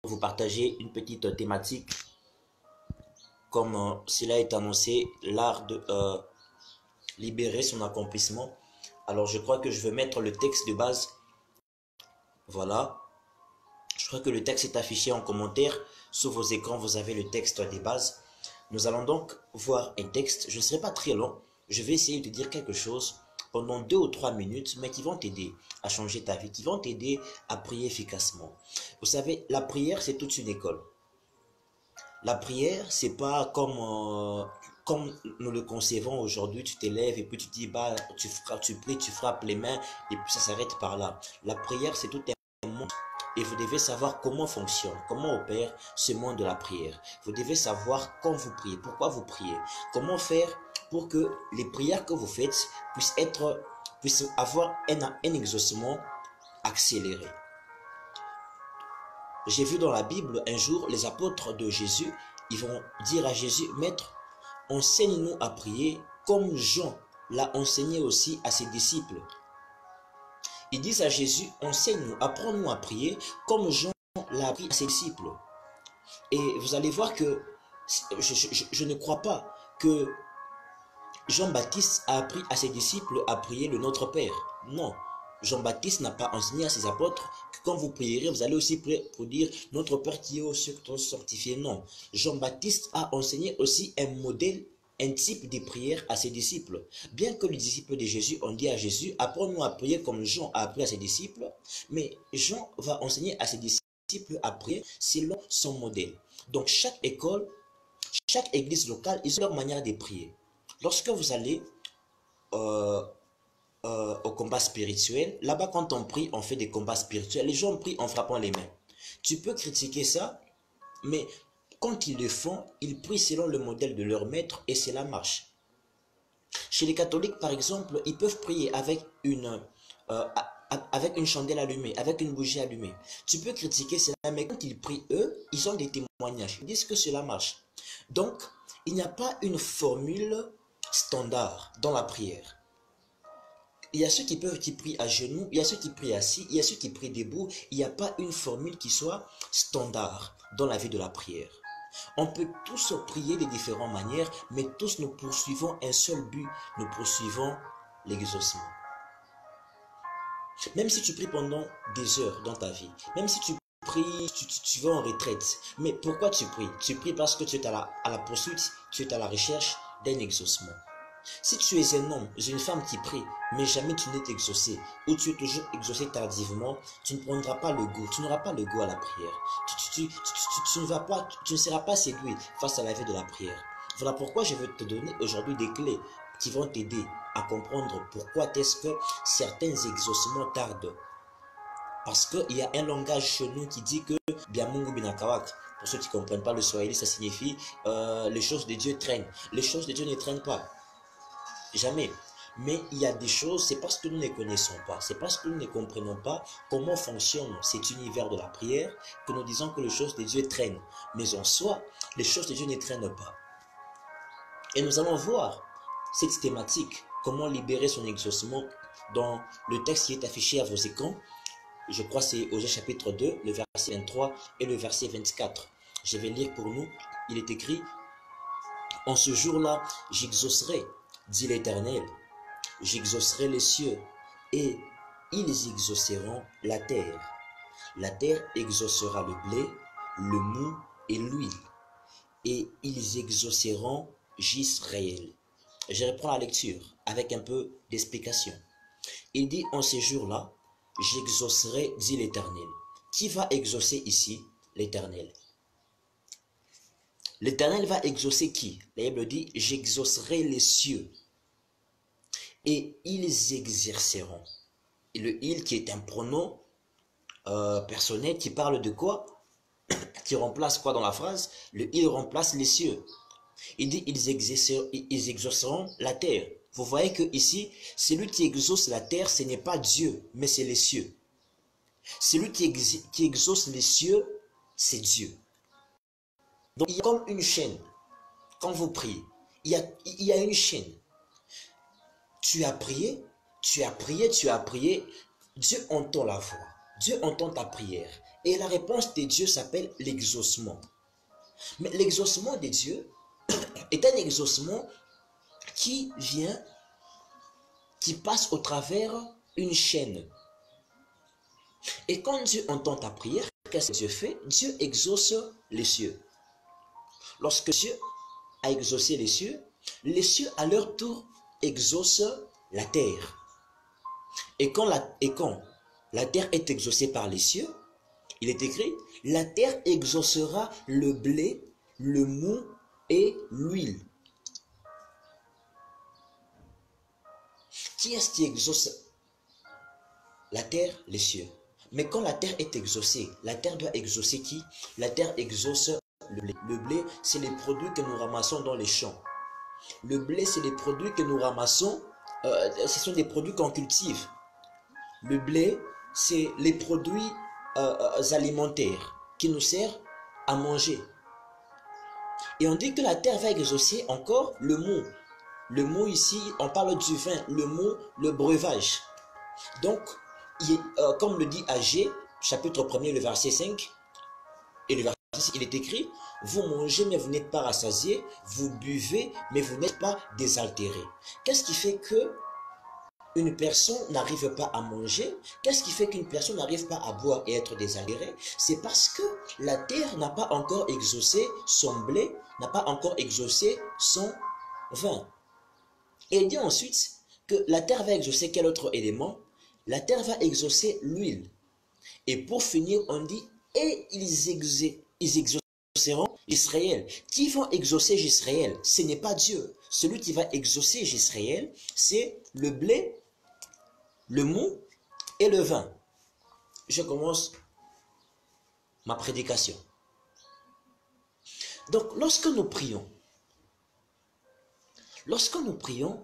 vous partager une petite thématique comme cela est annoncé, l'art de libérer son accomplissement. Alors je crois que je vais mettre le texte de base. Voilà. Je crois que le texte est affiché en commentaire. Sur vos écrans, vous avez le texte de base. Nous allons donc voir un texte. Je ne serai pas très long. Je vais essayer de dire quelque chose pendant 2 ou 3 minutes, mais qui vont t'aider à changer ta vie, qui vont t'aider à prier efficacement. Vous savez, la prière, c'est toute une école. La prière, c'est pas comme nous le concevons aujourd'hui. Tu t'élèves et puis tu dis, bah, tu pries, tu frappes les mains et puis ça s'arrête par là. La prière, c'est tout un monde. Et vous devez savoir comment fonctionne, comment opère ce monde de la prière. Vous devez savoir quand vous priez, pourquoi vous priez, comment faire pour que les prières que vous faites puissent avoir un exaucement accéléré. J'ai vu dans la Bible un jour les apôtres de Jésus, ils vont dire à Jésus, Maître, enseigne-nous à prier comme Jean l'a enseigné aussi à ses disciples. Ils disent à Jésus, enseigne-nous, apprends-nous à prier comme Jean l'a appris à ses disciples. Et vous allez voir que je ne crois pas que Jean-Baptiste a appris à ses disciples à prier le Notre Père. Non, Jean-Baptiste n'a pas enseigné à ses apôtres que quand vous prierez, vous allez aussi prier pour dire Notre Père qui est aux cieux, que ton sanctifié. Non, Jean-Baptiste a enseigné aussi un modèle, un type de prière à ses disciples. Bien que les disciples de Jésus ont dit à Jésus, apprends-nous à prier comme Jean a appris à ses disciples, mais Jean va enseigner à ses disciples à prier selon son modèle. Donc chaque école, chaque église locale, ils ont leur manière de prier. Lorsque vous allez au combat spirituel, là-bas quand on prie, on fait des combats spirituels. Les gens prient en frappant les mains. Tu peux critiquer ça, mais quand ils le font, ils prient selon le modèle de leur maître et cela marche. Chez les catholiques, par exemple, ils peuvent prier avec une chandelle allumée, avec une bougie allumée. Tu peux critiquer cela, mais quand ils prient eux, ils ont des témoignages. Ils disent que cela marche. Donc, il n'y a pas une formule standard dans la prière. Il y a ceux qui prient à genoux, il y a ceux qui prient assis, il y a ceux qui prient debout. Il n'y a pas une formule qui soit standard dans la vie de la prière. On peut tous prier de différentes manières, mais tous nous poursuivons un seul but, nous poursuivons l'exaucement. Même si tu pries pendant des heures dans ta vie, même si tu pries, tu vas en retraite, mais pourquoi tu pries? Tu pries parce que tu es à la poursuite, tu es à la recherche d'un exaucement. Si tu es un homme, une femme qui prie, mais jamais tu n'es exaucé, ou tu es toujours exaucé tardivement, tu ne prendras pas le goût, tu n'auras pas le goût à la prière. Tu ne seras pas séduit face à la vie de la prière. Voilà pourquoi je veux te donner aujourd'hui des clés qui vont t'aider à comprendre pourquoi est-ce que certains exaucements tardent. Parce qu'il y a un langage chez nous qui dit que Biamungu Binakawak. Pour ceux qui ne comprennent pas le swahili, ça signifie les choses de Dieu traînent. Les choses de Dieu ne traînent pas. Jamais. Mais il y a des choses, c'est parce que nous ne connaissons pas, c'est parce que nous ne comprenons pas comment fonctionne cet univers de la prière que nous disons que les choses de Dieu traînent. Mais en soi, les choses de Dieu ne traînent pas. Et nous allons voir cette thématique, comment libérer son exaucement dans le texte qui est affiché à vos écrans. Je crois que c'est Osée chapitre 2, le verset 23 et le verset 24. Je vais lire pour nous. Il est écrit, « En ce jour-là, j'exaucerai, dit l'Éternel, j'exaucerai les cieux, et ils exauceront la terre. La terre exaucera le blé, le mou et l'huile, et ils exauceront Jisraël. » Je reprends la lecture avec un peu d'explication. Il dit, en ces jours-là, j'exaucerai, dit l'Éternel. Qui va exaucer ici? L'Éternel. L'Éternel va exaucer qui? La Bible dit, j'exaucerai les cieux. Et ils exerceront. Et le il qui est un pronom personnel qui parle de quoi? Qui remplace quoi dans la phrase? Le il remplace les cieux. Il dit ils exauceront la terre. Vous voyez que ici, celui qui exauce la terre, ce n'est pas Dieu, mais c'est les cieux. Celui qui exauce les cieux, c'est Dieu. Donc il y a comme une chaîne. Quand vous priez, il y a une chaîne. Tu as prié, tu as prié, tu as prié. Dieu entend la voix. Dieu entend ta prière. Et la réponse de Dieu s'appelle l'exaucement. Mais l'exaucement de Dieu est un exaucement qui vient, qui passe au travers une chaîne. Et quand Dieu entend ta prière, qu'est-ce que Dieu fait? Dieu exauce les cieux. Lorsque Dieu a exaucé les cieux à leur tour exaucent la terre. Et quand la terre est exaucée par les cieux, il est écrit, la terre exaucera le blé, le mou et l'huile. Qui est-ce qui exauce la terre? Les cieux. Mais quand la terre est exaucée, la terre doit exaucer qui? La terre exauce le blé. Le blé, c'est les produits que nous ramassons dans les champs. Le blé, c'est les produits que nous ramassons, ce sont des produits qu'on cultive. Le blé, c'est les produits alimentaires qui nous servent à manger. Et on dit que la terre va exaucer encore le mou. Le mou ici, on parle du vin, le mou, le breuvage. Donc, comme le dit Agé, chapitre 1er, le verset 5, et le verset 6, il est écrit, vous mangez mais vous n'êtes pas rassasiés, vous buvez mais vous n'êtes pas désaltérés. Qu'est-ce qui fait que une personne n'arrive pas à manger? Qu'est-ce qui fait qu'une personne n'arrive pas à boire et être désaltérée? C'est parce que la terre n'a pas encore exaucé son blé, n'a pas encore exaucé son vin. Et il dit ensuite que la terre va exaucer quel autre élément? La terre va exaucer l'huile. Et pour finir, on dit, et ils exauceront Israël. Qui vont exaucer Israël? Ce n'est pas Dieu. Celui qui va exaucer Israël, c'est le blé, le mou et le vin. Je commence ma prédication. Donc, lorsque nous prions,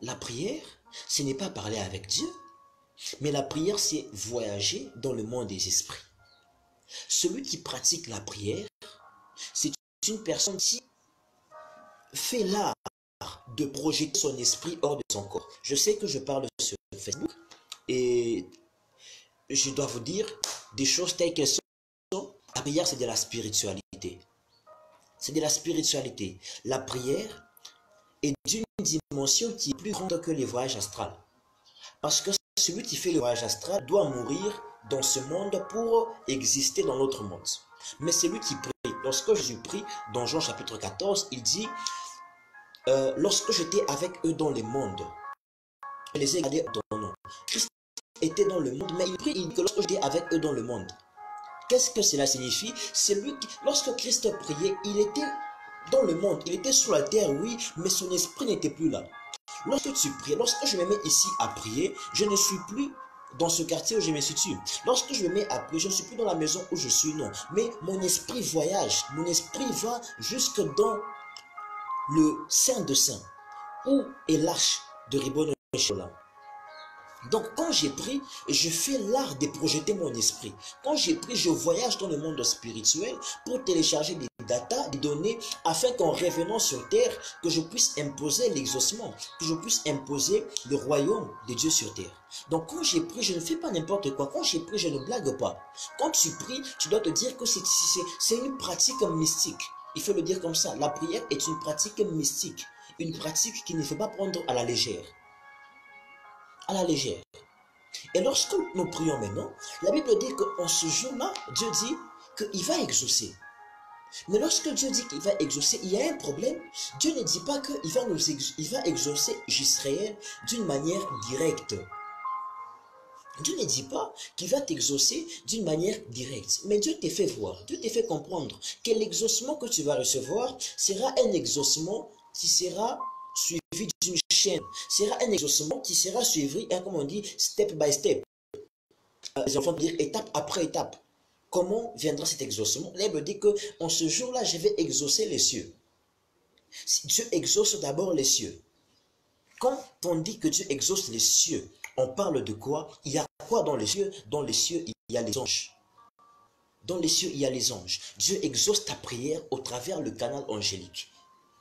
la prière, ce n'est pas parler avec Dieu, mais la prière, c'est voyager dans le monde des esprits. Celui qui pratique la prière, c'est une personne qui fait l'art de projeter son esprit hors de son corps. Je sais que je parle sur Facebook et je dois vous dire des choses telles qu'elles sont. La prière, c'est de la spiritualité. C'est de la spiritualité. La prière est d'une dimension qui est plus grande que les voyages astrales. Parce que celui qui fait le voyage astral doit mourir dans ce monde pour exister dans l'autre monde. Mais celui qui prie, lorsque Jésus prie, dans Jean chapitre 14, il dit, lorsque j'étais avec eux dans le monde, je les ai gardés dans ton nom. Christ était dans le monde, mais il prie, il dit que lorsque j'étais avec eux dans le monde. Qu'est-ce que cela signifie? C'est lui qui, lorsque Christ priait, il était dans le monde, il était sur la terre, oui, mais son esprit n'était plus là. Lorsque tu pries, lorsque je me mets ici à prier, je ne suis plus dans ce quartier où je me situe. Lorsque je me mets à prier, je ne suis plus dans la maison où je suis, non. Mais mon esprit voyage, mon esprit va jusque dans le Saint de Saints, où est l'arche de Ribon Chola. Donc quand j'ai pris, je fais l'art de projeter mon esprit. Quand j'ai pris, je voyage dans le monde spirituel pour télécharger des data, des données, afin qu'en revenant sur terre, que je puisse imposer l'exaucement, que je puisse imposer le royaume de Dieu sur terre. Donc quand j'ai pris, je ne fais pas n'importe quoi. Quand j'ai pris, je ne blague pas. Quand tu pries, tu dois te dire que c'est une pratique mystique. Il faut le dire comme ça. La prière est une pratique mystique. Une pratique qu'il ne faut pas prendre à la légère. À la légère. Et lorsque nous prions maintenant, la Bible dit qu'en ce jour-là, Dieu dit qu'il va exaucer. Mais lorsque Dieu dit qu'il va exaucer, il y a un problème. Dieu ne dit pas qu'il va exaucer Israël d'une manière directe. Dieu ne dit pas qu'il va t'exaucer d'une manière directe. Mais Dieu te fait voir, Dieu te fait comprendre que l'exaucement que tu vas recevoir sera un exaucement qui sera suivi d'une chaîne, sera un exaucement qui sera suivi, comme on dit, step by step. Les enfants peuvent dire étape après étape. Comment viendra cet exaucement? La Bible dit qu'en ce jour-là, je vais exaucer les cieux. Dieu exauce d'abord les cieux. Quand on dit que Dieu exauce les cieux, on parle de quoi? Il y a quoi dans les cieux? Dans les cieux, il y a les anges. Dans les cieux, il y a les anges. Dieu exauce ta prière au travers le canal angélique.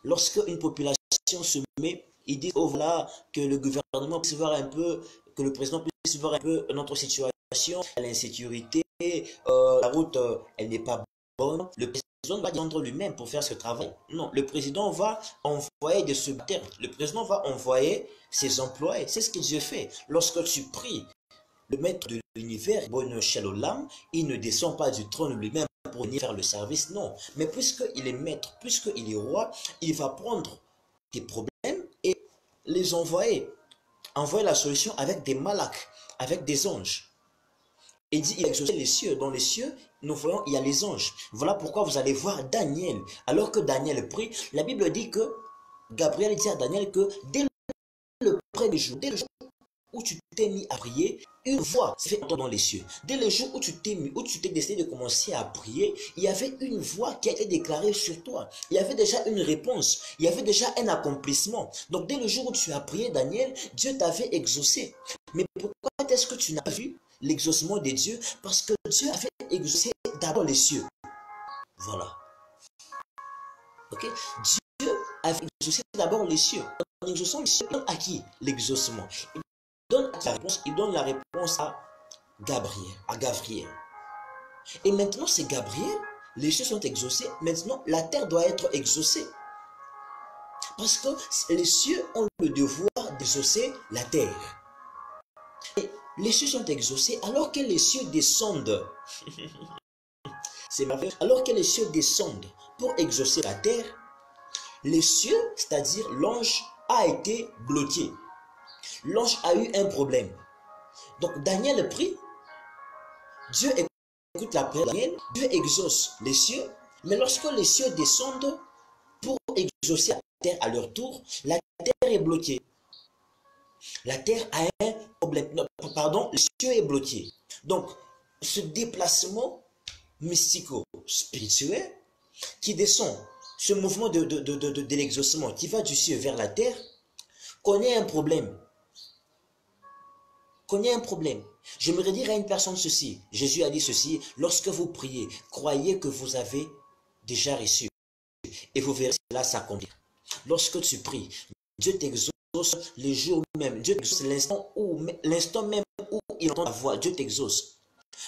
Lorsque une population se met, il dit, oh voilà, que le gouvernement puisse voir un peu, que le président puisse voir un peu notre situation, l'insécurité, la route, elle n'est pas bonne, le président va descendre lui-même pour faire ce travail. Non, le président va envoyer des subalternes. Le président va envoyer ses employés. C'est ce que Dieu fait. Lorsque tu pries, le maître de l'univers, Bonne Shalom, il ne descend pas du trône lui-même pour venir faire le service, non. Mais puisqu'il est maître, puisqu'il est roi, il va prendre tes problèmes et les envoyer. Envoyer la solution avec des malaks, avec des anges. Et dit, il a exaucé les cieux. Dans les cieux, nous voyons, il y a les anges. Voilà pourquoi vous allez voir Daniel. Alors que Daniel prie, la Bible dit que Gabriel dit à Daniel que dès le premier jour, dès le jour où tu t'es mis à prier, une voix s'est fait entendre dans les cieux. Dès le jour où tu t'es décidé de commencer à prier, il y avait une voix qui a été déclarée sur toi. Il y avait déjà une réponse. Il y avait déjà un accomplissement. Donc dès le jour où tu as prié, Daniel, Dieu t'avait exaucé. Mais pourquoi est-ce que tu n'as pas vu l'exaucement de Dieu? Parce que Dieu avait exaucé d'abord les cieux. Voilà. Ok? Dieu avait exaucé d'abord les cieux. En exaucant les cieux, il donne à qui l'exaucement? Il donne la réponse à Gabriel. Et maintenant, c'est Gabriel. Les cieux sont exaucés. Maintenant, la terre doit être exaucée. Parce que les cieux ont le devoir d'exaucer la terre. Et les cieux sont exaucés alors que les cieux descendent. C'est merveilleux. Alors que les cieux descendent pour exaucer la terre, les cieux, c'est-à-dire l'ange, a été bloqué. L'ange a eu un problème. Donc Daniel prie, Dieu écoute la prière de Daniel, Dieu exauce les cieux, mais lorsque les cieux descendent pour exaucer la terre à leur tour, la terre est bloquée. La terre a un problème. Non, pardon, le ciel est bloqué. Donc, ce déplacement mystico-spirituel qui descend, ce mouvement de l'exaucement qui va du ciel vers la terre, connaît un problème. J'aimerais dire à une personne ceci. Jésus a dit ceci, lorsque vous priez, croyez que vous avez déjà reçu et vous verrez cela s'accomplir. Lorsque tu pries, Dieu t'exauce les jours même. Dieu t'exauce l'instant même où il entend ta voix. Dieu t'exauce.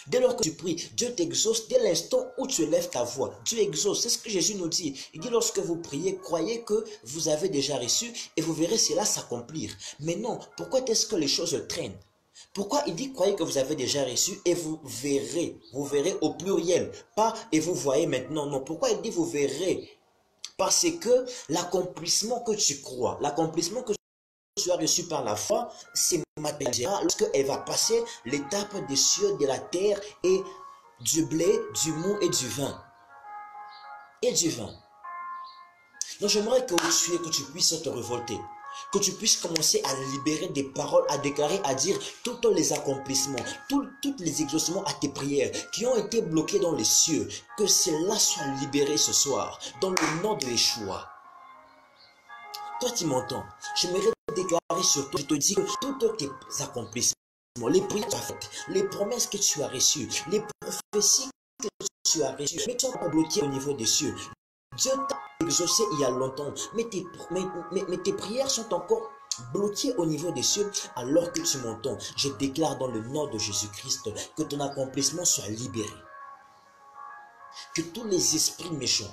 Dès lors que tu pries, Dieu t'exauce dès l'instant où tu élèves ta voix. Dieu exauce. C'est ce que Jésus nous dit. Il dit lorsque vous priez, croyez que vous avez déjà reçu et vous verrez cela s'accomplir. Mais non, pourquoi est-ce que les choses traînent? Pourquoi il dit croyez que vous avez déjà reçu et vous verrez au pluriel, pas et vous voyez maintenant, non. Pourquoi il dit vous verrez? Parce que l'accomplissement que tu crois, l'accomplissement que tu as reçu par la foi, c'est matérialisera lorsqu'elle va passer l'étape des cieux, de la terre et du blé, du mou et du vin. Donc j'aimerais que tu puisses te révolter. Que tu puisses commencer à libérer des paroles, à déclarer, à dire tous les accomplissements, tous les exaucements à tes prières qui ont été bloqués dans les cieux, que cela soit libéré ce soir, dans le nom de Yeshua. Toi qui m'entends, j'aimerais déclarer sur toi, je te dis que tous tes accomplissements, les prières que tu as faites, les promesses que tu as reçues, les prophéties que tu as reçues, mais qui sont bloquées au niveau des cieux. Dieu t'a exaucé il y a longtemps, mais tes prières sont encore bloquées au niveau des cieux alors que tu m'entends. Je déclare dans le nom de Jésus-Christ que ton accomplissement soit libéré. Que tous les esprits méchants,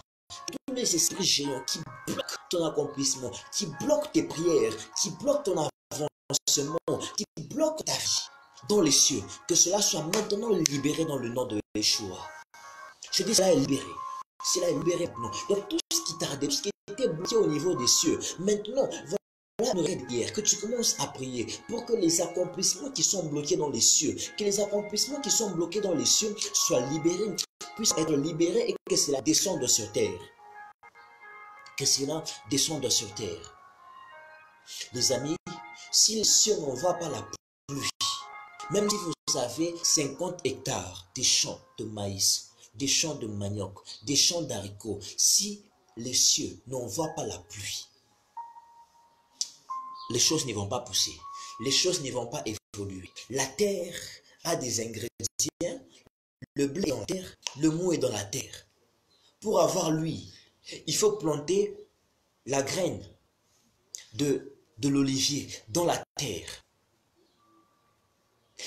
tous les esprits géants qui bloquent ton accomplissement, qui bloquent tes prières, qui bloquent ton avancement, qui bloquent ta vie dans les cieux, que cela soit maintenant libéré dans le nom de Yeshua. Je dis cela est libéré. Cela est libéré maintenant. Donc tout ce qui tardait, tout ce qui était bloqué au niveau des cieux, maintenant, voilà une prière, que tu commences à prier pour que les accomplissements qui sont bloqués dans les cieux, que les accomplissements qui sont bloqués dans les cieux soient libérés, puissent être libérés et que cela descende sur terre. Que cela descende sur terre. Les amis, si les cieux n'envoient pas la pluie, même si vous avez 50 hectares de champs de maïs, des champs de manioc, des champs d'haricots, si les cieux n'envoient pas la pluie, les choses ne vont pas pousser, les choses ne vont pas évoluer. La terre a des ingrédients, le blé est dans la terre, le mou est dans la terre. Pour avoir l'huile, il faut planter la graine de l'olivier dans la terre.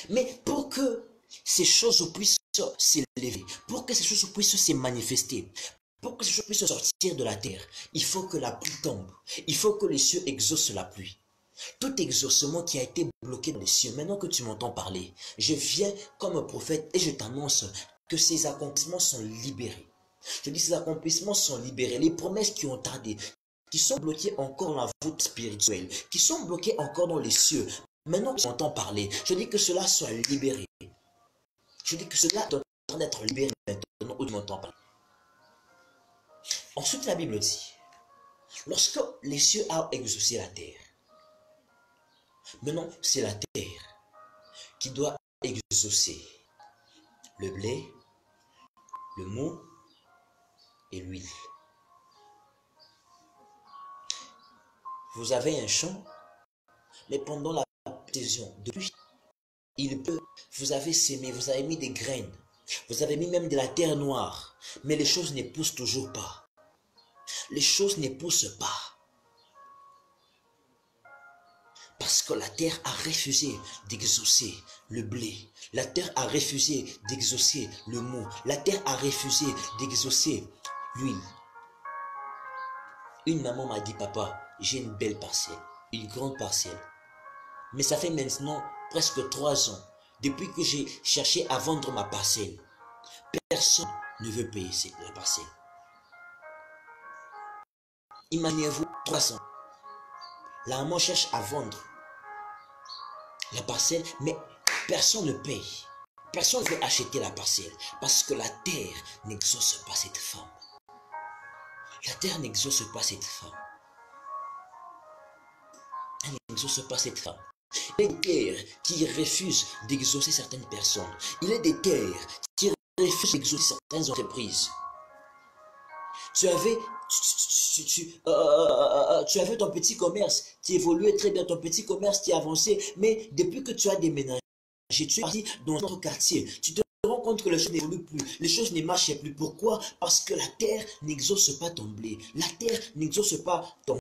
Mais pour que ces choses puissent s'élever, pour que ces choses puissent se manifester, pour que ces choses puissent sortir de la terre, il faut que la pluie tombe, il faut que les cieux exaucent la pluie. Tout exaucement qui a été bloqué dans les cieux, maintenant que tu m'entends parler, je viens comme un prophète et je t'annonce que ces accomplissements sont libérés. Je dis ces accomplissements sont libérés. Les promesses qui ont tardé, qui sont bloquées encore dans la voûte spirituelle, qui sont bloquées encore dans les cieux, maintenant que tu m'entends parler, je dis que cela soit libéré. Je dis que cela est en train d'être libéré maintenant où tu m'entends parler. Ensuite, la Bible dit, lorsque les cieux ont exaucé la terre, maintenant c'est la terre qui doit exaucer le blé, le mou et l'huile. Vous avez un champ, mais pendant la saison de pluie, vous avez sémé, vous avez mis des graines, vous avez mis même de la terre noire, mais les choses ne poussent toujours pas. Les choses ne poussent pas. Parce que la terre a refusé d'exaucer le blé. La terre a refusé d'exaucer le mou. La terre a refusé d'exaucer l'huile. Une maman m'a dit, papa, j'ai une belle parcelle, une grande parcelle. Mais ça fait maintenant presque 3 ans, depuis que j'ai cherché à vendre ma parcelle. Personne ne veut payer la parcelle. Imaginez-vous, 3 ans. La maman cherche à vendre la parcelle, mais personne ne paye. Personne ne veut acheter la parcelle parce que la terre n'exauce pas cette femme. La terre n'exauce pas cette femme. Elle n'exauce pas cette femme. Il y a des terres qui refusent d'exaucer certaines personnes. Il y a des terres qui refusent d'exaucer certaines entreprises. Tu avais ton petit commerce, tu évoluais très bien, ton petit commerce, tu avançais, mais depuis que tu as déménagé, tu es parti dans notre quartier, tu te rends compte que les choses n'évoluent plus, les choses ne marchent plus. Pourquoi? Parce que la terre n'exauce pas ton blé, la terre n'exauce pas ton